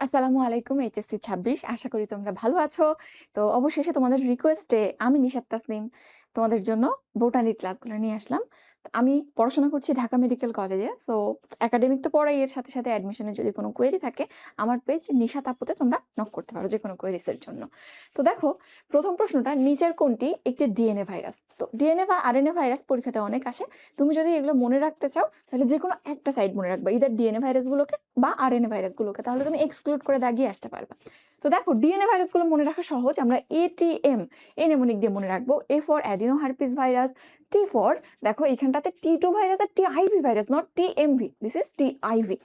আসসালামু আলাইকুম এইচএসসি ২৬ আশা করি তোমরা ভালো আছো। তো অবশেষে তোমাদের রিকোয়েস্টে আমি নিশাত তাসনিম তোমাদের জন্য বোটানির ক্লাসগুলো নিয়ে আসলাম। তো আমি পড়াশোনা করছি ঢাকা মেডিকেল কলেজে। সো একাডেমিক তো পড়াই, এর সাথে সাথে অ্যাডমিশনের যদি কোনো কোয়েরি থাকে আমার পেজ নিশাত আপুতে তোমরা নক করতে পারো যে কোনো কোয়েরিসের জন্য। তো দেখো, প্রথম প্রশ্নটা নিচের কোনটি একটি ডিএনএ ভাইরাস? তো ডিএনএ বা আরএনএ ভাইরাস পরীক্ষাতে অনেক আসে। তুমি যদি এগুলো মনে রাখতে চাও তাহলে যে কোনো একটা সাইড মনে রাখবা, ইদার ডিএনএ ভাইরাসগুলোকে বা আরএনএ ভাইরাসগুলোকে, তাহলে তুমি এক্সক্লুড করে দাগিয়ে আসতে পারবা। তো দেখো, ডিএনএ ভাইরাসগুলো মনে রাখা সহজ। আমরা এটিএম এ নেমোনিক দিয়ে মনে রাখবো। A for adeno herpes virus. T for, দেখো এখানটাতে টি2 ভাইরাস আর TIV virus, not TMV, this is TIV.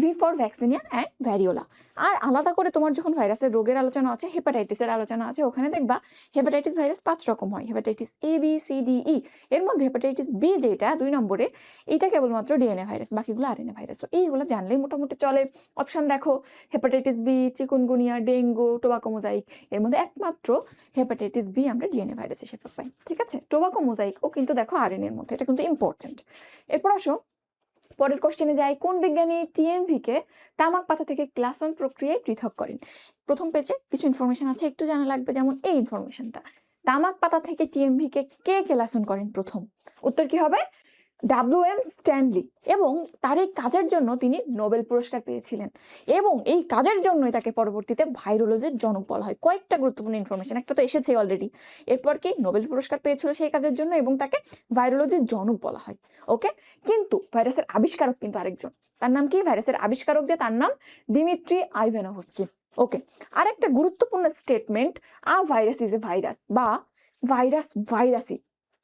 V for vaccinia and variola. আর আলাদা করে তোমার যখন ভাইরাসের রোগের আলোচনা আছে, হেপাটাইটিসের আলোচনা আছে, ওখানে দেখবা হেপাটাইটিস ভাইরাস 5 রকম হয়। Hepatitis A B C D E, এর মধ্যে হেপাটাইটিস বি যেটা 2 নম্বরে, এটা কেবলমাত্র ডিএনএ ভাইরাস, বাকিগুলো আরএনএ ভাইরাস। তো এইগুলো জানলেই মোটামুটি চলে। অপশন দেখো, hepatitis B, chikungunya, dengue, tobacco mosaic, এর মধ্যে একমাত্র হেপাটাইটিস বি আমরা ডিএনএ ভাইরাস হিসেবে পাই। ঠিক আছে, টোবাকো মোজাইক ও কিন্তু দেখো আরএনএর মধ্যে, এটা কিন্তু ইম্পর্টেন্ট। এরপর আসো পরের কোশ্চেনে যাই। কোন বিজ্ঞানী টিএমভি কে তামাক পাতা থেকে গ্লাসন প্রক্রিয়ায় পৃথক করেন? প্রথম পেজে কিছু ইনফরমেশন আছে, একটু জানা লাগবে, যেমন এই ইনফরমেশনটা। তামাক পাতা থেকে টিএমভি কে কে গ্লাসন করেন প্রথম? উত্তর কি হবে? ডাব্লিউ.এম. স্ট্যানলি। এবং তার এই কাজের জন্য তিনি নোবেল পুরস্কার পেয়েছিলেন, এবং এই কাজের জন্যই তাকে পরবর্তীতে ভাইরোলজির জনক বলা হয়। কয়েকটা গুরুত্বপূর্ণ ইনফরমেশন, একটা তো এসেছে অলরেডি। এরপর কি নোবেল পুরস্কার পেয়েছিল সেই কাজের জন্য, এবং তাকে ভাইরোলজির জনক বলা হয়। ওকে, কিন্তু ভাইরাসের আবিষ্কারক কিন্তু আরেকজন। তার নাম কি? ভাইরাসের আবিষ্কারক যে, তার নাম দিমিত্রি আইভানোভস্কি। ওকে, আরেকটা গুরুত্বপূর্ণ statement, a virus is a virus বা ভাইরাস ভাইরাসই,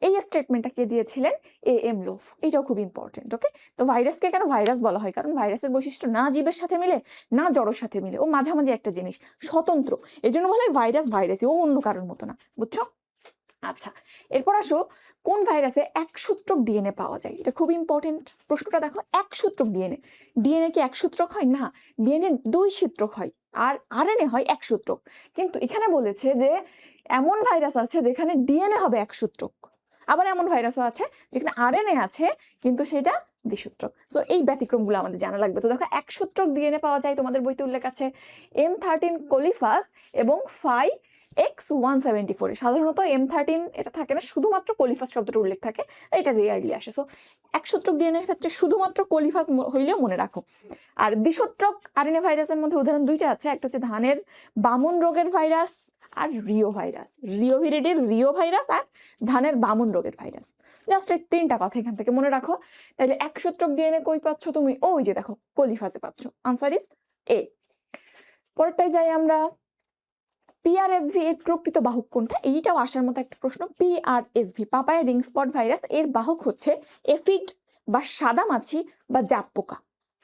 এই স্টেটমেন্টটা কে দিয়েছিলেন? এ.এম. লোফ। এটাও খুব ইম্পর্টেন্ট। ওকে, তো ভাইরাসকে কেন ভাইরাস বলা হয়? কারণ ভাইরাসের বৈশিষ্ট্য না জীবের সাথে মিলে না জড়ের সাথে মিলে, ও মাঝামাঝি একটা জিনিস, স্বতন্ত্র। এই জন্য বলা হয় ভাইরাস ভাইরাসই, ও অন্য কারোর মতো না। বুঝছো? আচ্ছা, এরপর আসো, কোন ভাইরাসে একসূত্রক ডিএনএ পাওয়া যায়? এটা খুব ইম্পর্টেন্ট প্রশ্নটা। দেখো, একসূত্রক ডিএনএ, ডিএনএ কি একসূত্রক হয়? না, ডিএনএ 2 সূত্রক হয়, আর আরএনএ হয় একসূত্রক। কিন্তু এখানে বলেছে যে এমন ভাইরাস আছে যেখানে ডিএনএ হবে একসূত্রক, আবার এমন ভাইরাসও আছে যেখানে আরএনএ আছে কিন্তু সেটা দ্বিসূত্রক। সো এই ব্যতিক্রমগুলো আমাদের জানা লাগবে। তো দেখো, একসূত্রক ডিএনএ পাওয়া যায়, তোমাদের বইতে উল্লেখ আছে M13 কোলিফাস এবং 5X174। সাধারণত M13 এটা থাকে না, শুধুমাত্র কোলিফাস শব্দটা উল্লেখ থাকে, এটা রেয়ারলি আসে। সো একসূত্রক ডিএনএ এর ক্ষেত্রে শুধুমাত্র কোলিফাস হইলেও মনে রাখো। আর দ্বিসূত্রক আরএনএ ভাইরাসের মধ্যে উদাহরণ 2টা আছে, একটা হচ্ছে ধানের বামন রোগের ভাইরাস আর রিও ভাইরাস, রিওভিরিডির রিও ভাইরাস আর ধানের বামন রোগের ভাইরাস। জাস্ট এই 3টা কথা এখান থেকে মনে রাখো। তাইলে একসূত্রক ডিএনএ কই পাচ্ছ তুমি? ওই যে দেখো, কোলিফাসে পাচ্ছ। Answer is a. পরেরটাই যাই আমরা। পিআরএসভি এর প্রকৃত বাহক কোনটা? এইটাও আসার মতো একটা প্রশ্ন। পিআরএসভি, পাপায়া রিং স্পট ভাইরাস, এর বাহক হচ্ছে এফিড বা সাদামাছি বা জাপ পোকা।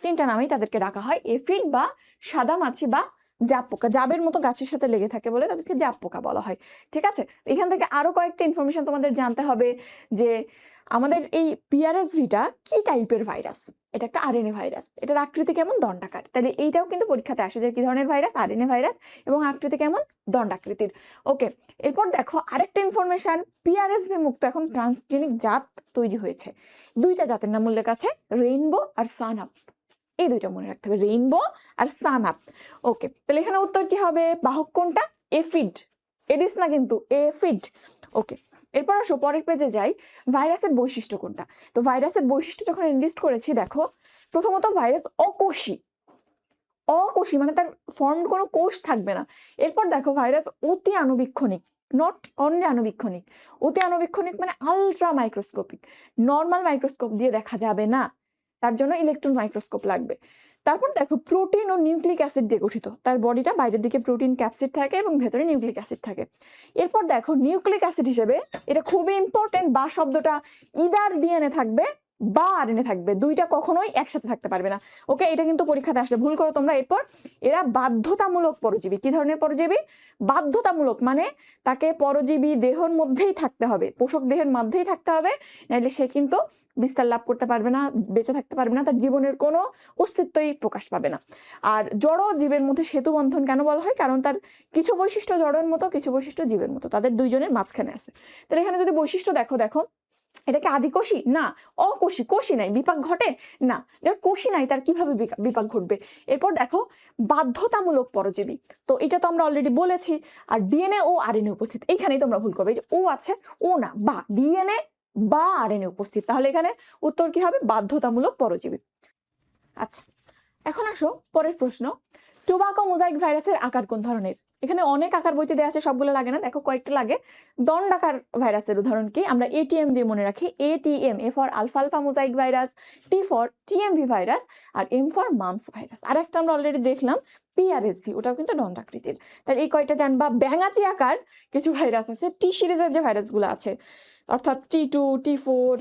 3টা নামেই তাদেরকে ডাকা হয়, এফিড বা সাদামাছি বা জাপ পোকা। জাবের মতো গাছের সাথে লেগে থাকে বলে তাদেরকে জাপ পোকা বলা হয়। ঠিক আছে, এখান থেকে আরো কয়েকটা ইনফরমেশন তোমাদের জানতে হবে, যে আমাদের এই পিআরএসভিটা কি টাইপের ভাইরাস? এটা একটা আরএনএ ভাইরাস, এটার আকৃতি কেমন? দণ্ডাকার। তাহলে এইটাও কিন্তু পরীক্ষাতে আসে যে কি ধরনের ভাইরাস? আরএনএ ভাইরাস, এবং আকৃতি কেমন? দণ্ডাকৃতির। ওকে, এরপর দেখো আরেকটা ইনফরমেশন, পিআরএসভি মুক্ত এখন ট্রান্সজেনিক জাত তৈরি হয়েছে। 2টা জাতের নাম উল্লেখ আছে, রেইনবো আর সানআপ। এই 2টা মনে রাখতে হবে, রেইনবো আর সানআপ। ওকে, তাহলে এখানে উত্তর কি হবে? বাহক কোনটা? এফিড, এডিস না কিন্তু, এফিড। ওকে, এরপর আসো পরের পেজে যাই। ভাইরাসের বৈশিষ্ট্য কোনটা? তো ভাইরাসের বৈশিষ্ট্য যখন লিস্ট করেছি, দেখো প্রথমত ভাইরাস অকোষী, অকোষী মানে তার ফর্ম কোনো কোষ থাকবে না। এরপর দেখো ভাইরাস অতি আণুবীক্ষণিক, নট অনলি আণুবীক্ষণিক, অতি আণুবীক্ষণিক মানে আলট্রা মাইক্রোস্কোপিক, নর্মাল মাইক্রোস্কোপ দিয়ে দেখা যাবে না, তার জন্য ইলেকট্রন মাইক্রোস্কোপ লাগবে। তারপর দেখো প্রোটিন ও নিউক্লিক অ্যাসিড দিয়ে গঠিত, তার বডিটা বাইরের দিকে প্রোটিন ক্যাপসিড থাকে এবং ভেতরে নিউক্লিক অ্যাসিড থাকে। এরপর দেখো নিউক্লিক অ্যাসিড হিসেবে, এটা খুবই ইম্পর্টেন্ট, বা শব্দটা ইদার ডিএনএ থাকবে বা আরএনএ থাকবে, 2টা কখনোই একসাথে থাকতে পারবে না। ওকে, এটা কিন্তু পরীক্ষাতে আসলে ভুল করো তোমরা। এরপর এরা বাধ্যতামূলক পরজীবী। কি ধরনের পরজীবী? বাধ্যতামূলক মানে তাকে পরজীবী দেহের মধ্যেই থাকতে হবে, পোষক দেহের মধ্যেই থাকতে হবে, নাইলে সে কিন্তু বিস্তার লাভ করতে পারবে না, বেঁচে থাকতে পারবে না, তার জীবনের কোনো অস্তিত্বই প্রকাশ পাবে না। আর জড় জীবের মধ্যে সেতু বন্ধন কেন বলা হয়? কারণ তার কিছু বৈশিষ্ট্য জড়ের মতো, কিছু বৈশিষ্ট্য জীবের মতো, তাদের 2জনের মাঝখানে আছে। তাহলে এখানে যদি বৈশিষ্ট্য দেখো, এটা কি আদিকোষী? না। অকোষী, কোষী নাই, বিপাক ঘটে না। যার কোষী নাই তার কিভাবে বিপাক ঘটবে? এরপর দেখো বাধ্যতামূলক পরজীবী, তো এটা তো আমরা অলরেডি বলেছি। আর ডিএনএ ও আরএনএ উপস্থিত, এইখানেই তোমরা ভুল করবে, এই যে ও আছে, ও না, বা ডিএনএ বা আরএনএ উপস্থিত, তাহলে এখানে উত্তর কি হবে? বাধ্যতামূলক পরজীবী। আচ্ছা, এখন আসো পরের প্রশ্ন, টোবাকো মোজাইক ভাইরাসের আকার কোন ধরনের? এখানে অনেক আকার বইতে দেওয়া আছে, সবগুলো লাগে না, দেখো কয়েকটা লাগে। দণ্ডাকার ভাইরাসের উদাহরণ কি? আমরা এটিএম দিয়ে মনে রাখি। ATM, A for alpha alpha mosaic virus, T for TMV virus, আর এম ফর মামস ভাইরাস। আর একটা আমরা অলরেডি দেখলাম পিআরএসভি, ওটাও কিন্তু দণ্ডাকৃতির। তাহলে এই কয়টা জানবা। ব্যাঙাচি আকার কিছু ভাইরাস আছে, টি সিরিজের যে ভাইরাসগুলো আছে, অর্থাৎ টি2, টি4,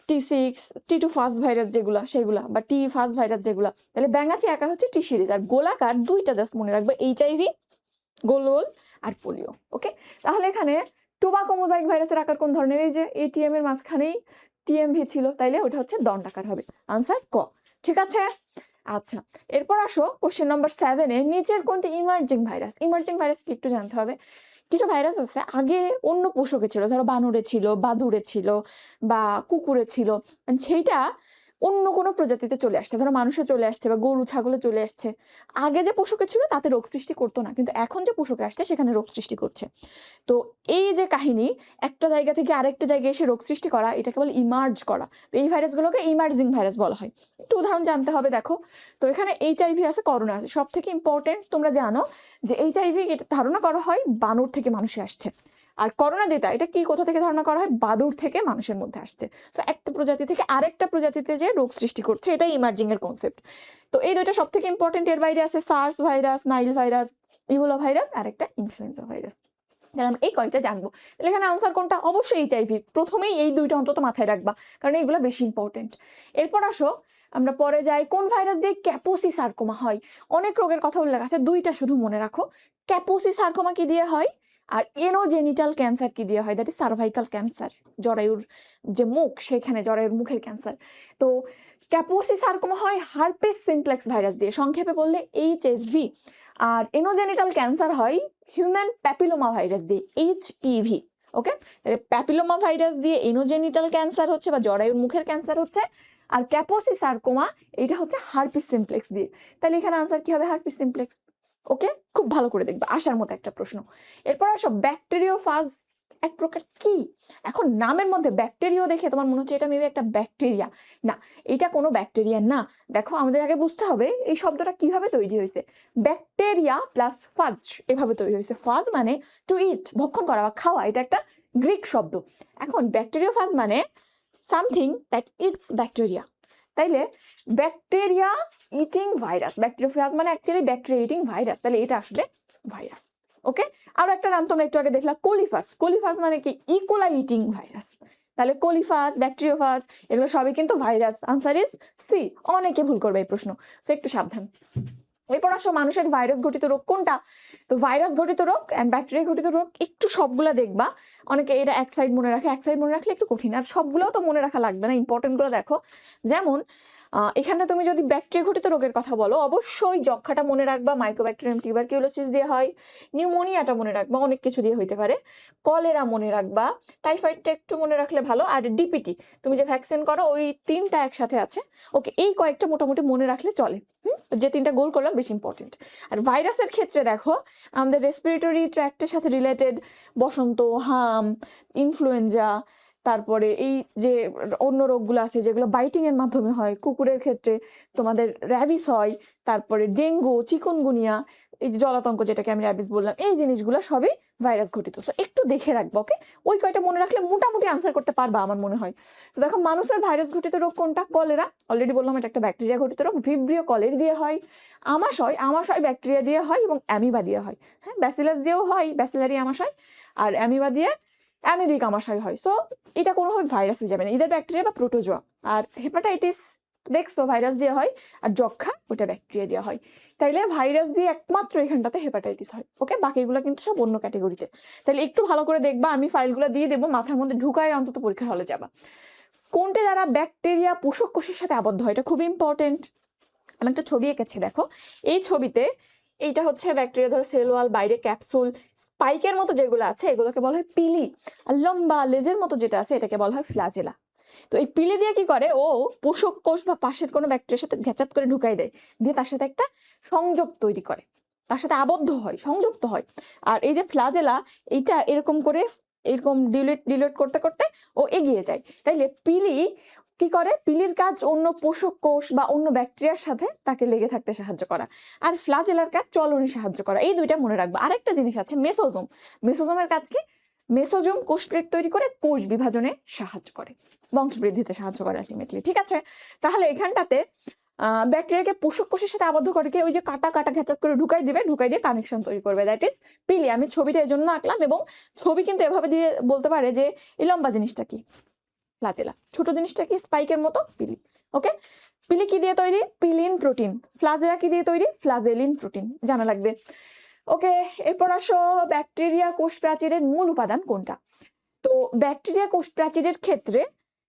টি6, টি2 ফাস্ট ভাইরাস যেগুলা সেগুলা, বা টি ফাস্ট ভাইরাস যেগুলা, তাহলে ব্যাঙাচি আকার হচ্ছে টি সিরিজ। আর গোলাকার দুইটা জাস্ট মনে রাখবে, এইচআইভি, গোল আর পোলিও। ওকে, তাহলে এখানে টোবাকো মোজাইক ভাইরাসের আকার কোন ধরনের? এই যে এটিএম এর মাঝখানেই টিএমভি ছিল, তাইলে ওটা হচ্ছে দণ্ডাকার হবে। আনসার ক। ঠিক আছে। আচ্ছা, এরপর আসো কোশ্চেন নম্বর 7-এ, নিচের কোনটি ইমার্জিং ভাইরাস? ইমার্জিং ভাইরাস কি একটু জানতে হবে। কিছু ভাইরাস আছে আগে অন্য পশুকে ছিল, ধরো বানরে ছিল, বাদুড়ে ছিল, বা কুকুরে ছিল, সেইটা অন্য কোনো প্রজাতিতে চলে আসছে, ধরো মানুষে চলে আসছে বা গরু ছাগলে চলে আসছে। আগে যে পশুকে ছিল তাতে রোগ সৃষ্টি করতো না, কিন্তু এখন যে পশুকে আসছে সেখানে রোগ সৃষ্টি করছে। তো এই যে কাহিনী, একটা জায়গা থেকে আরেকটা জায়গায় এসে রোগ সৃষ্টি করা, এটাকে বলে ইমার্জ করা। তো এই ভাইরাসগুলোকে ইমার্জিং ভাইরাস বলা হয়। একটু উদাহরণ জানতে হবে, দেখো তো এখানে এইচআইভি আছে, করোনা আছে। সব থেকে ইম্পর্টেন্ট তোমরা জানো যে এইচআইভি এটা ধারণা করা হয় বানর থেকে মানুষে আসছে, আর করোনা যেটা, এটা কি কোথা থেকে ধারণা করা হয়? বাদুড় থেকে মানুষের মধ্যে আসছে। তো একটা প্রজাতি থেকে আরেকটা প্রজাতিতে যে রোগ সৃষ্টি করছে, এটাই ইমার্জিং এর কনসেপ্ট। তো এই দুইটা সব থেকে ইম্পর্টেন্ট। এর বাইরে আছে SARS virus, Nile virus, Ebola virus, আর একটা ইনফ্লুয়েঞ্জা ভাইরাস। তাহলে আমরা এই কয়টা জানবো। তাহলে এখানে আনসার কোনটা? অবশ্যই এইচআইভি। প্রথমেই এই দুইটা অন্তত মাথায় রাখবা, কারণ এইগুলো বেশি ইম্পর্টেন্ট। এরপর আসো আমরা পরে যাই, কোন ভাইরাস দিয়ে ক্যাপোসি সার্কোমা হয়? অনেক রোগের কথা উল্লেখ আছে, দুইটা শুধু মনে রাখো। ক্যাপোসি সার্কোমা কি দিয়ে হয়, আর এনোজেনিটাল ক্যান্সার কি দিয়ে হয়? দ্যাট ইজ সার্ভাইকাল ক্যান্সার, জরায়ুর যে মুখ, সেখানে জরায়ুর মুখের ক্যান্সার। তো ক্যাপোসি সার্কোমা হয় হার্পিস সিমপ্লেক্স ভাইরাস দিয়ে, সংক্ষেপে বললে এইচএসভি। আর এনোজেনিটাল ক্যান্সার হয় হিউম্যান প্যাপিলোমা ভাইরাস দিয়ে, এইচপিভি। ওকে, প্যাপিলোমা ভাইরাস দিয়ে এনোজেনিটাল ক্যান্সার হচ্ছে বা জরায়ুর মুখের ক্যান্সার হচ্ছে, আর ক্যাপোসি সার্কোমা এটা হচ্ছে হার্পিস সিমপ্লেক্স দিয়ে। তাহলে এখানে আনসার কি হবে? Herpes simplex. ওকে, খুব ভালো করে দেখবে, আসার মতো একটা প্রশ্ন। এরপর আসো ব্যাকটেরিওফাজ এক প্রকার কি? এখন নামের মধ্যে ব্যাকটেরিয়া দেখে তোমার মনে হচ্ছে এটা মেবি একটা ব্যাকটেরিয়া, না, এটা কোনো ব্যাকটেরিয়া না। দেখো আমাদের আগে বুঝতে হবে এই শব্দটা কিভাবে তৈরি হয়েছে। ব্যাকটেরিয়া প্লাস ফাজ এভাবে তৈরি হয়েছে। ফাজ মানে টু ইট, ভক্ষণ করা বা খাওয়া, এটা একটা গ্রিক শব্দ। এখন ব্যাকটেরিওফাজ মানে সামথিং দ্যাট ইটস ব্যাকটেরিয়া। তাইলে ব্যাকটেরিয়া ইটিং ভাইরাস, ব্যাকটেরিওফাজ মানে অ্যাকচুয়ালি ব্যাকটেরিয়া ইটিং ভাইরাস, তাহলে এটা আসলে ভাইরাস। ওকে, আরো একটা নাম তোমরা একটু আগে দেখলা, কোলিফাস। কোলিফাস মানে কি? E. coli eating virus. তাহলে কোলিফাস, ব্যাকটেরিওফাজ এগুলো সবই কিন্তু ভাইরাস। Answer is C. অনেকে ভুল করবে এই প্রশ্ন, সো একটু সাবধান। এরপর আসো মানুষের ভাইরাস ঘটিত রোগ কোনটা? তো ভাইরাস ঘটিত রোগ এন্ড ব্যাকটেরিয়া ঘটিত রোগ একটু সবগুলা দেখবা। অনেকে এটা এক সাইড মনে রাখে, এক সাইড মনে রাখলে একটু কঠিন, আর সবগুলোও তো মনে রাখা লাগবে না, ইম্পর্টেন্ট গুলো দেখো। যেমন এখানে তুমি যদি ব্যাকটেরিয়া ঘটিত রোগের কথা বলো, অবশ্যই যক্ষাটা মনে রাখবা, মাইক্রোব্যাকটেরিয়াম টিউবারকিউলোসিস দিয়ে হয়। নিউমোনিয়াটা মনে রাখবা, অনেক কিছু দিয়ে হইতে পারে। কলেরা মনে রাখবা, টাইফয়েডটা একটু মনে রাখলে ভালো, আর ডিপিটি তুমি যে ভ্যাকসিন করো ওই তিনটা একসাথে আছে। ওকে, এই কয়েকটা মোটামুটি মনে রাখলে চলে। যে তিনটা গোল করলাম বেশি ইম্পর্টেন্ট। আর ভাইরাসের ক্ষেত্রে দেখো আমাদের রেসপিরেটরি ট্র্যাক্টের সাথে রিলেটেড বসন্ত, হাম, ইনফ্লুয়েঞ্জা, তারপরে এই যে অন্য রোগগুলো আছে যেগুলো বাইটিং এর মাধ্যমে হয়, কুকুরের ক্ষেত্রে তোমাদের র্যাবিস হয়, তারপরে ডেঙ্গু, চিকুনগুনিয়া, এই যে জলাতঙ্ক যেটাকে আমি র্যাবিস বললাম, এই জিনিসগুলো সবই ভাইরাস ঘটিত। সো একটু দেখে রাখবো। ওকে, ওই কয়টা মনে রাখলে মোটামুটি আনসার করতে পারবা আমার মনে হয়। তো দেখো মানুষের ভাইরাস ঘটিত রোগ কোনটা? কলেরা। অলরেডি বললাম এটা একটা ব্যাকটেরিয়া ঘটিত রোগ। ভিব্রিও কলের দিয়ে হয়। আমাশয়, আমাশয় ব্যাকটেরিয়া দিয়ে হয় এবং অ্যামিবা দিয়ে হয়। হ্যাঁ, ব্যাসিলাস দিয়েও হয়, ব্যাসিলারি আমাশয়, আর অ্যামিবা দিয়ে অ্যামিবিক আমাশয় হয়। সো এটা কোনোভাবে ভাইরাসে যাবে না, ইদার ব্যাকটেরিয়া বা প্রোটোজোয়া। আর হেপাটাইটিস দেখছো ভাইরাস দিয়ে হয়, আর যক্ষা ওটা ব্যাকটেরিয়া দিয়ে হয়। তাইলে ভাইরাস দিয়ে একমাত্র এখানটাতে হেপাটাইটিস হয়। ওকে, বাকিগুলো কিন্তু সব অন্য ক্যাটেগরিতে। তাহলে একটু ভালো করে দেখবা, আমি ফাইলগুলো দিয়ে দেবো, মাথার মধ্যে ঢুকায় অন্তত পরীক্ষার হলে যাবা। কোনটি দ্বারা ব্যাকটেরিয়া পোষক কোষের সাথে আবদ্ধ হয়? এটা খুবই ইম্পর্টেন্ট। আমি একটা ছবি এঁকেছি, দেখো এই ছবিতে এইটা হচ্ছে ব্যাকটেরিয়া, ধরো সেল ওয়াল, বাইরে ক্যাপসুল, স্পাইকের মতো যেগুলো আছে এগুলোকে বলা হয় পিলি, আর লম্বা লেজের মতো যেটা আছে এটাকে বলা হয় ফ্ল্যাজেলা। তো এই পিলি দিয়ে কি করে, ও পোষক কোষ বা পাশের কোনো ব্যাকটেরিয়ার সাথে ঘেঁচাত করে ঢুকাই দেয়, দিয়ে তার সাথে একটা সংযোগ তৈরি করে, তার সাথে আবদ্ধ হয়, সংযুক্ত হয়। আর এই যে ফ্লাজেলা, এইটা এরকম করে এরকম ডিলেট করতে করতে ও এগিয়ে যায়। তাইলে পিলি কি করে, পিলির কাজ অন্য পোষক কোষ বা অন্য ব্যাকটেরিয়ার সাথে তাকে লেগে থাকতে সাহায্য করা, আর ফ্লাজেলার কাজ চলনে সাহায্য করা। এই দুইটা মনে রাখবা। আরেকটা জিনিস আছে মেসোজোম। মেসোজোমের কাজ কি, মেসোজোম কোষ প্লেট তৈরি করে কোষ বিভাজনে সাহায্য করে, বংশবৃদ্ধিতে সাহায্য করে আলটিমেটলি। ঠিক আছে, তাহলে এখানটাতে ব্যাকটেরিয়াকে পোষক কোষের সাথে আবদ্ধ করে ওই যে কাটা কাটা ঘেঁচাত করে ঢুকাই দিয়ে কানেকশন তৈরি করবে, দ্যাট ইজ পিলি। আমি ছবিটা এই জন্য আঁকলাম, এবং ছবি কিন্তু এভাবে দিয়ে বলতে পারে যে এই লম্বা জিনিসটা কি, ফ্লাজেলা, ছোট জিনিসটা কি, স্পাইকের মতো পিলি। ওকে, পিলি কি দিয়ে তৈরি, পিলিন প্রোটিন। ফ্লাজেলা কি দিয়ে তৈরি, ফ্লাজেলিন প্রোটিন, জানা লাগবে। ওকে, এরপর আসো ব্যাকটেরিয়া কোষ প্রাচীরের মূল উপাদান কোনটা। তো ব্যাকটেরিয়া কোষ প্রাচীরের ক্ষেত্রে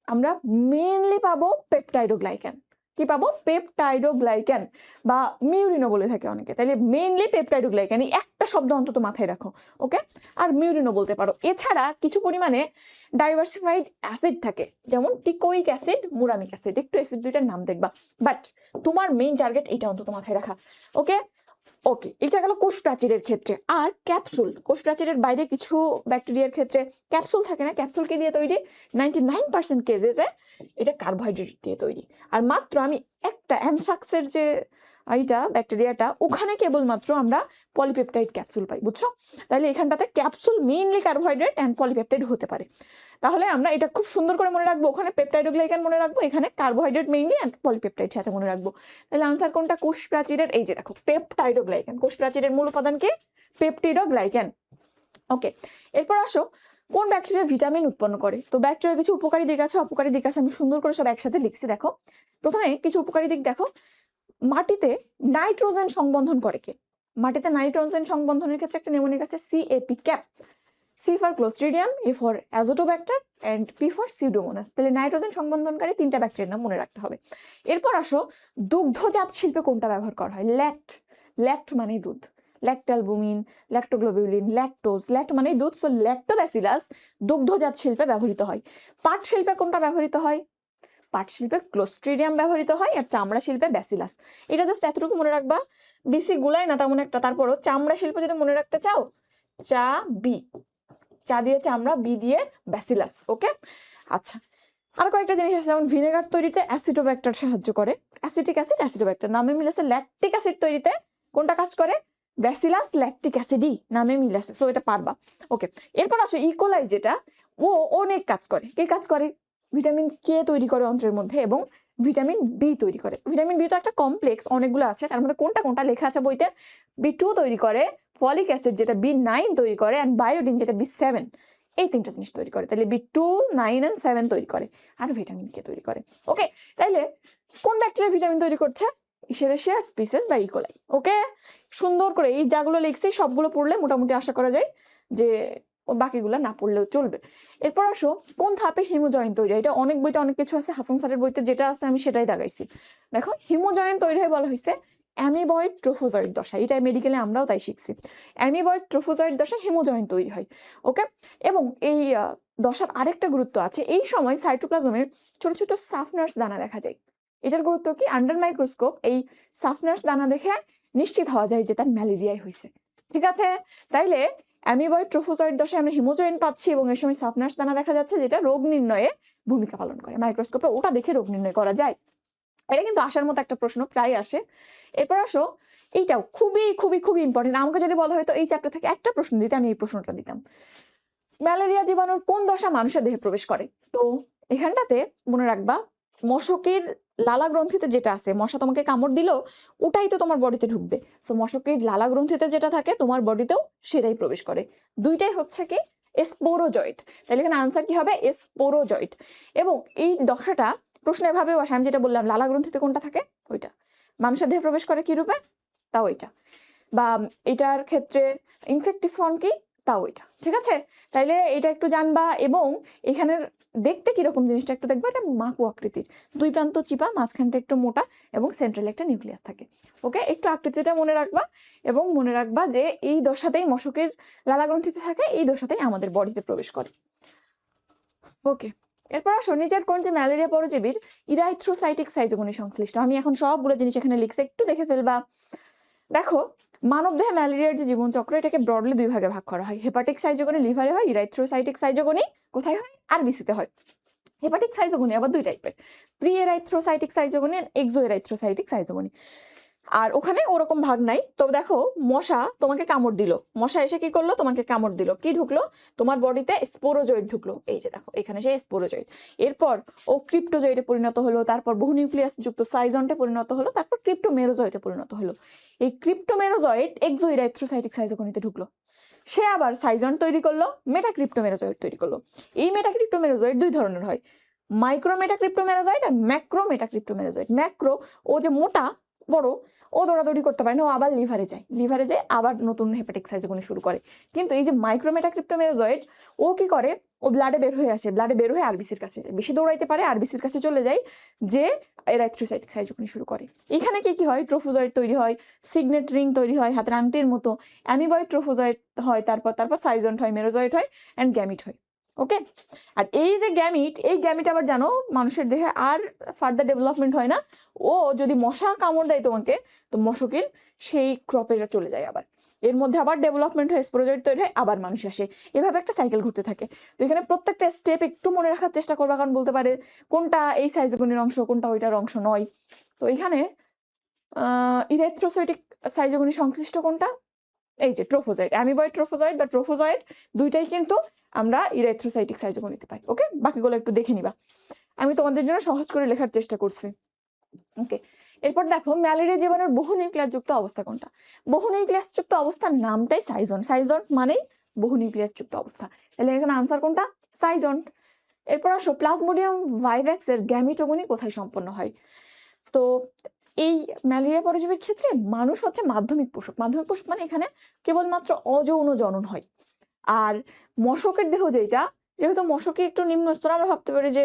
আমরা মেইনলি পাবো পেপটাইডোগ্লাইকান। কি পাবো, পেপটাইডোগ্লাইকান বা মিউরিনো বলে থাকে অনেকে। তাহলে মেইনলি পেপটাইডোগ্লাইকান, এই একটা শব্দ অন্তত মাথায় রাখো। ওকে, আর মিউরিনো বলতে পারো। এছাড়া কিছু পরিমাণে ডাইভার্সিফাইড অ্যাসিড থাকে, যেমন টিকোইক অ্যাসিড, মুরামিক অ্যাসিড, একটু অ্যাসিড দুইটার নাম দেখবা, বাট তোমার মেইন টার্গেট এটা অন্তত মাথায় রাখা। ওকে ওকে, এটা গেল কোষ প্রাচীরের ক্ষেত্রে। আর ক্যাপসুল, কোষ প্রাচীরের বাইরে কিছু ব্যাকটেরিয়ার ক্ষেত্রে ক্যাপসুল থাকে না, ক্যাপসুল কি দিয়ে তৈরি, 99% কেসেসে এটা কার্বোহাইড্রেট দিয়ে তৈরি। আর মাত্র আমি একটা অ্যানথ্রাক্সের যে এইটা ব্যাকটেরিয়াটা, ওখানে কেবলমাত্র আমরা পলিপেপটাইড ক্যাপসুল পাই, বুঝছো। তাহলে এখানটাতে capsule mainly carbohydrate and polypeptide হতে পারে। তাহলে আমরা এটা খুব সুন্দর করে মনে রাখবো, ওখানে পেপটাইডোগ্লাইকান মনে রাখবো, এখানে কার্বোহাইড্রেট মেইনলি অ্যান্ড পলিপেপটাইড সাথে মনে রাখবো। তাহলে আনসার কোনটা, কোষ প্রাচীরের, এই যে দেখো পেপটাইডোগ্লাইকান, কোষ প্রাচীরের মূল উপাদান কি, পেপটিডোগ্লাইকান। ওকে, এরপর আসো কোন ব্যাকটেরিয়া ভিটামিন উৎপন্ন করে। তো ব্যাকটেরিয়ার কিছু উপকারী দিক আছে, অপকারী দিক আছে, আমি সুন্দর করে সব একসাথে লিখছি। দেখো প্রথমে কিছু উপকারী দিক দেখো, মাটিতে নাইট্রোজেন সংবন্ধন করে কে, মাটিতে নাইট্রোজেন সংবন্ধনের ক্ষেত্রে একটা নেমোনিক আছে CAP cap. C for Clostridium, A for Azotobacter and P for Pseudomonas. তাহলে নাইট্রোজেন সংবন্ধনকারী তিনটা ব্যাকটেরিয়ার নাম মনে রাখতে হবে। এরপর আসো দুগ্ধজাত শিল্পে কোনটা ব্যবহার করা হয়, ল্যাক্ট মানে দুধ, ল্যাক্টালবুমিন, ল্যাক্টোগ্লোবিউলিন, ল্যাকটোজ, ল্যাক্ট মানে দুধ, সো ল্যাক্টোব্যাসিলাস দুগ্ধজাত শিল্পে ব্যবহৃত হয়। পাট শিল্পে কোনটা ব্যবহৃত হয়, পাট শিল্পে ক্লোস্ট্রিডিয়াম ব্যবহৃত হয়, আর চামড়া শিল্পে ব্যাসিলাস। এটা জাস্ট এতটুকু মনে রাখবা, বেশি গুলাই না তেমন একটা। তারপরও চামড়া শিল্প যদি মনে রাখতে চাও, চা বি, চা দিয়ে চামড়া, বি দিয়ে ব্যাসিলাস। ওকে, আচ্ছা আর কয়েকটা জিনিস আছে, যেমন ভিনেগার তৈরিতে অ্যাসিটোব্যাক্টার সাহায্য করে, অ্যাসিটিক অ্যাসিড অ্যাসিটোব্যাক্টার। নামে মিলেছে ল্যাকটিক অ্যাসিড তৈরিতে কোনটা কাজ করে, ব্যাসিলাস ল্যাকটিক অ্যাসিডই নামে মিলেছে, সো এটা পারবা। ওকে, এরপর আসো ইকোলাই, যেটা ও অনেক কাজ করে। কি কাজ করে, ভিটামিন কে তৈরি করে অন্ত্রের মধ্যে, এবং ভিটামিন বি তৈরি করে। ভিটামিন বি তো একটা কমপ্লেক্স, অনেকগুলো আছে, তার মধ্যে কোনটা কোনটা লেখা আছে বইতে, বি2 তৈরি করে, ফলিক অ্যাসিড যেটা বি9 তৈরি করে, অ্যান্ড বায়োটিন যেটা বি7, এই তিনটা জিনিস তৈরি করে। তাহলে বি2, 9 and 7 তৈরি করে, আর ভিটামিন কে তৈরি করে। ওকে, তাইলে কোন ব্যাকটেরিয়া ভিটামিন তৈরি করছে, ইশেরেশিয়া স্পিসিস বা ইকোলাই। ওকে, সুন্দর করে এই যাগুলো লিখছি সবগুলো পড়লে মোটামুটি আশা করা যায় যে বাকিগুলো না পড়লেও চলবে। এরপর আসো কোন ধাপে হিমোজয়েন্ট তৈরি হয়। এটা অনেক বইতে অনেক কিছু আছে, হাসান স্যারের বইতে যেটা আছে আমি সেটাই দাগাইছি। দেখো হিমোজয়েন্ট তৈরি হয় বলা হয়েছে অ্যামিবয়েড ট্রোফোজয়েড দশা, এটা মেডিকেলে আমরাও তাই শিখছি। অ্যামিবয়েড ট্রোফোজয়েড দশা হিমোজয়েন্ট তৈরি হয়। ওকে, এবং এই দশার আরেকটা গুরুত্ব আছে, এই সময় সাইটোপ্লাজমে ছোট ছোট সাফনার্স দানা দেখা যায়। এটার গুরুত্ব কি, আন্ডার মাইক্রোস্কোপ এই সাফনার্স দানা দেখে নিশ্চিত হওয়া যায় যে তার ম্যালেরিয়াই হয়েছে। ঠিক আছে, তাইলে অ্যামিবয়েড ট্রোফোজয়েড দশায় আমরা হিমোজয়েন্ট পাচ্ছি, এবং এই সময় সাফনার্স দানা দেখা যাচ্ছে, যেটা রোগ নির্ণয়ে ভূমিকা পালন করে। মাইক্রোস্কোপে ওটা দেখে রোগ নির্ণয় করা যায়। এটা কিন্তু আসার মতো একটা প্রশ্ন, প্রায় আসে। এরপর আসো এইটাও খুবই খুবই খুবই ইম্পর্টেন্ট। আমাকে যদি বলা হয়তো এই চ্যাপ্টার থেকে একটা প্রশ্ন দিতে, আমি এই প্রশ্নটা দিতাম, ম্যালেরিয়া জীবাণুর কোন দশা মানুষের দেহে প্রবেশ করে। তো এখানটাতে মনে রাখবা, মশকের লালা গ্রন্থিতে যেটা আছে, মশা তোমাকে কামড় দিল ওটাই তো তোমার বডিতে ঢুকবে, সো মশকের লালা গ্রন্থিতে যেটা থাকে তোমার বডিতেও সেটাই প্রবেশ করে। দুইটাই হচ্ছে কি স্পোরোজয়েড। তাহলে এখানে আনসার কি হবে, স্পোরোজয়েড। এবং এই দশাটা প্রশ্ন এভাবেও আসে, আমি যেটা বললাম লালা গ্রন্থিতে কোনটা থাকে ওইটা, মানুষের দেহে প্রবেশ করে কি রূপে, তাও এটা, বা এটার ক্ষেত্রে ইনফেক্টিভ ফর্ম কি, তাও এটা। ঠিক আছে, তাইলে এটা একটু জানবা। এবং এখানের দেখতে কিরকম জিনিসটা একটু দেখবো, এটা মাকু আকৃতির, দুই প্রান্ত চিপা, মাঝখানটা একটু মোটা, এবং সেন্ট্রালে একটা নিউক্লিয়াস থাকে। ওকে, একটু আকৃতিটা মনে রাখবা, এবং মনে রাখবা যে এই দশাতেই মশকের লালা গ্রন্থিতে থাকে, এই দশাতেই আমাদের বডিতে প্রবেশ করে। ওকে, এরপর আসো নিচের কোনটি ম্যালেরিয়া পরজীবীর ইরাইথ্রোসাইটিক সাইজোগনি সংশ্লিষ্ট। আমি এখন সবগুলো জিনিস এখানে লিখছি, একটু দেখে ফেলবা। দেখো, মানবদেহে ম্যালেরিয়ার যে জীবনচক্র, এটাকে ব্রডলি দুই ভাগে ভাগ করা হয়। হেপাটিক সাইজোগনি লিভারে হয়, ইরাইথ্রোসাইটিক সাইজোগনি কোথায় হয়? আরবিসিতে হয়। হেপাটিক সাইজোগনি আবার দুই টাইপের, প্রি এরাইথ্রোসাইটিক সাইজোগনি আর এক্সো এরাইথ্রোসাইটিক সাইজোগনি। আর ওখানে ওরকম ভাগ নাই। তো দেখো, মশা তোমাকে কামড় দিল, মশা এসে কি করলো? তোমাকে কামড় দিল, কি ঢুকলো তোমার বডিতে? স্পোরোজয়েড ঢুকলো। এই যে দেখো এখানে সেই স্পোরোজয়েড। এরপর ও ক্রিপ্টোজয়েডে পরিণত হলো, তারপর বহু নিউক্লিয়াস যুক্ত সাইজন্টে পরিণত হলো, তারপর ক্রিপ্টোমেরোজয়েডে পরিণত হলো। এই ক্রিপ্টোমেরোজয়েড এক্সো এরাইথ্রোসাইটিক সাইজোগনিতে ঢুকলো, সে আবার সাইজন্ট তৈরি করলো, মেটাক্রিপ্টোমেরোজয়েড তৈরি করলো। এই মেটাক্রিপ্টোমেরোজয়েড দুই ধরনের হয়, মাইক্রো মেটাক্রিপ্টোমেরোজয়েড আর ম্যাক্রো মেটাক্রিপ্টোমেরোজয়েড। ম্যাক্রো, ও যে মোটা বড়, ও দৌড়াদৌড়ি করতে পারে না, ও আবার লিভারে যায়, লিভারে যায় আবার নতুন হেপাটিক সাইজোগনি শুরু করে। কিন্তু এই যে মাইক্রোমেটাক্রিপ্টোমেরোজয়েড, ও কি করে? ও ব্লাডে বের হয়ে আসে, ব্লাডে বের হয়ে আরবিসির কাছে যায়, বেশি দৌড়াইতে পারে, আরবিসির কাছে চলে যায়, যে এরাইথ্রোসাইটিক সাইজোগনি শুরু করে। এখানে কি কি হয়? ট্রোফোজয়েড তৈরি হয়, সিগনেট রিং তৈরি হয় হাতের আংটির মতো, অ্যামিবয়েড ট্রোফোজয়েড হয়, তারপর সাইজন্ট হয়, মেরোজয়েড হয়, অ্যান্ড গ্যামিট হয়। ওকে, আর এই যে গ্যামিট, এই গ্যামিট আবার জানো মানুষের দেহে আর ফার্দার ডেভেলপমেন্ট হয় না। ও যদি মশা কামড় দেয় তোমাকে, তো মশকের সেই ক্রপে চলে যায়, আবার এর মধ্যে আবার ডেভেলপমেন্ট হয়, স্পোরোজয়েড তৈরি হয়, আবার মানুষ আসে, এভাবে একটা সাইকেল ঘুরতে থাকে। তো এখানে প্রত্যেকটা স্টেপ একটু মনে রাখার চেষ্টা করবা, কারণ বলতে পারে কোনটা এই সাইজোগনির অংশ, কোনটা ওইটার অংশ নয়। তো এখানে ইরাইথ্রোসাইটিক সাইজোগনি সংশ্লিষ্ট কোনটা? এই যে ট্রোফোজয়েড, অ্যামিবয়েড ট্রোফোজয়েড বা ট্রোফোজয়েড, দুইটাই কিন্তু আমরা ইরাইথ্রোসাইটিক সাইজোগনিতে পাই। ওকে, বাকিগুলো একটু দেখে নিবা, আমি তোমাদের জন্য সহজ করে লেখার চেষ্টা করছি। ওকে, এরপর দেখো ম্যালেরিয়া জীবাণুর বহু নিউক্লিয়াস যুক্ত অবস্থা কোনটা? বহু নিউক্লিয়াস যুক্ত অবস্থার নামটাই সাইজন্ট, সাইজন্ট মানেই বহু নিউক্লিয়াস যুক্ত অবস্থা, তাহলে এখানে আনসার কোনটা? সাইজন্ট। এরপর আসো প্লাজমোডিয়াম ভাইভ্যাক্স এর গ্যামিটোগনি কোথায় সম্পন্ন হয়? তো এই ম্যালেরিয়া পরজীবীর ক্ষেত্রে মানুষ হচ্ছে মাধ্যমিক পোষক। মাধ্যমিক পোষক মানে এখানে কেবলমাত্র অযৌন জনন হয়। আর মশকের দেহ যেটা, যেহেতু মশকে একটু নিম্ন স্তর, আমরা ভাবতে পারি যে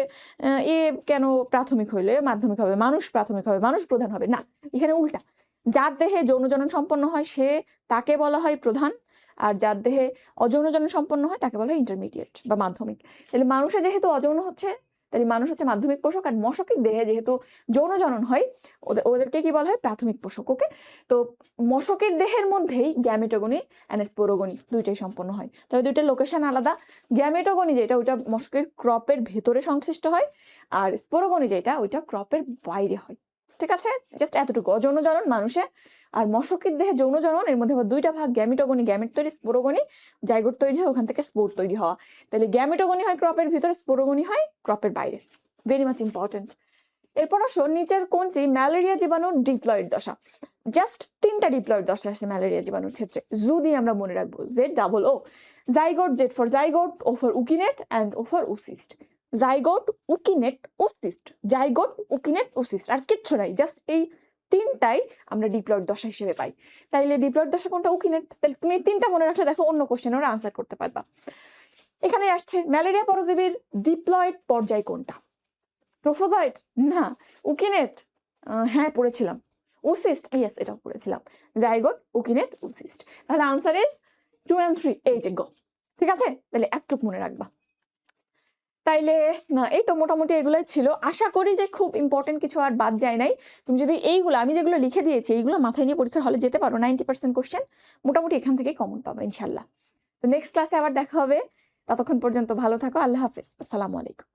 এ কেন প্রাথমিক হইলে মাধ্যমিক হবে, মানুষ প্রাথমিক হবে, মানুষ প্রধান হবে, না, এখানে উল্টা। যার দেহে যৌন জনন সম্পন্ন হয় সে, তাকে বলা হয় প্রধান, আর যার দেহে অযৌন জনন সম্পন্ন হয় তাকে বলা হয় ইন্টারমিডিয়েট বা মাধ্যমিক। তাহলে মানুষে যেহেতু অযৌন হচ্ছে, তাহলে মানুষ হচ্ছে মাধ্যমিক পোষক, আর মশকের দেহে যেহেতু যৌন জনন হয়, ওদেরকে কি বলা হয়? প্রাথমিক পোষক। ওকে, তো মশকের দেহের মধ্যেই গ্যামেটোগনি অ্যান্ড স্পোরোগনি দুইটাই সম্পন্ন হয়, তবে দুইটার লোকেশন আলাদা। গ্যামেটোগনি যেটা, ওইটা মশকের ক্রপের ভেতরে সংশ্লিষ্ট হয়, আর স্পোরোগনি যেটা, ওইটা ক্রপের বাইরে হয়। ঠিক আছে, জাস্ট এতটুকু। অযৌন জনন মানুষে, আর মশকের দেহে যৌন জনন, এর মধ্যে আবার দুইটা ভাগ, গ্যামেটোগনি গ্যামেট তৈরি, স্পোরোগনি জাইগোট তৈরি হয়, ওখান থেকে স্পোর তৈরি হওয়া। তাহলে গ্যামেটোগনি হয় ক্রপের ভিতরে, স্পোরোগনি হয় ক্রপের বাইরে। Very much important. এরপর আসো নিচের কোনটি ম্যালেরিয়া জীবাণুর ডিপ্লয়েড দশা? জাস্ট তিনটা ডিপ্লয়েড দশা আছে ম্যালেরিয়া জীবাণুর ক্ষেত্রে, যদি আমরা মনে রাখবো। ZOO, zygote, Z for zygote, O for ookinete, and O for oocyst. Zygote, ookinete, oocyst, zygote, ookinete, oocyst, আর কিচ্ছু নাই, জাস্ট এই তিনটাই আমরা ডিপ্লয়েড দশা হিসেবে পাই। তাইলে ডিপ্লয়েড দশা কোনটা? উকিনেট। তাহলে তুমি তিনটা মনে রাখলে দেখো অন্য কোশ্চেনের আনসার করতে পারবা। এখানে আসছে ম্যালেরিয়া পরজীবীর ডিপ্লয়েড পর্যায় কোনটা? ট্রোফোজয়েড না, উকিনেট হ্যাঁ পড়েছিলাম, ওসিস্ট ইয়েস এটাও পড়েছিলাম, জাইগোট, উকিনেট, ওসিস্ট। তাহলে আনসার ইজ 2 and 3, এই যে গ। ঠিক আছে, তাহলে একটুক মনে রাখবা। তাইলে না, এই তো মোটামুটি এগুলোই ছিল। আশা করি যে খুব ইম্পর্টেন্ট কিছু আর বাদ যায় নাই। তুমি যদি এইগুলো আমি যেগুলো লিখে দিয়েছি এইগুলো মাথায় নিয়ে পরীক্ষার হলে যেতে পারো, 90% কোশ্চেন মোটামুটি এখান থেকে কমন পাবো ইনশাল্লাহ। তো নেক্সট ক্লাসে আবার দেখা হবে, ততক্ষণ পর্যন্ত ভালো থাকো, আল্লাহ হাফেজ, আসসালামু আলাইকুম।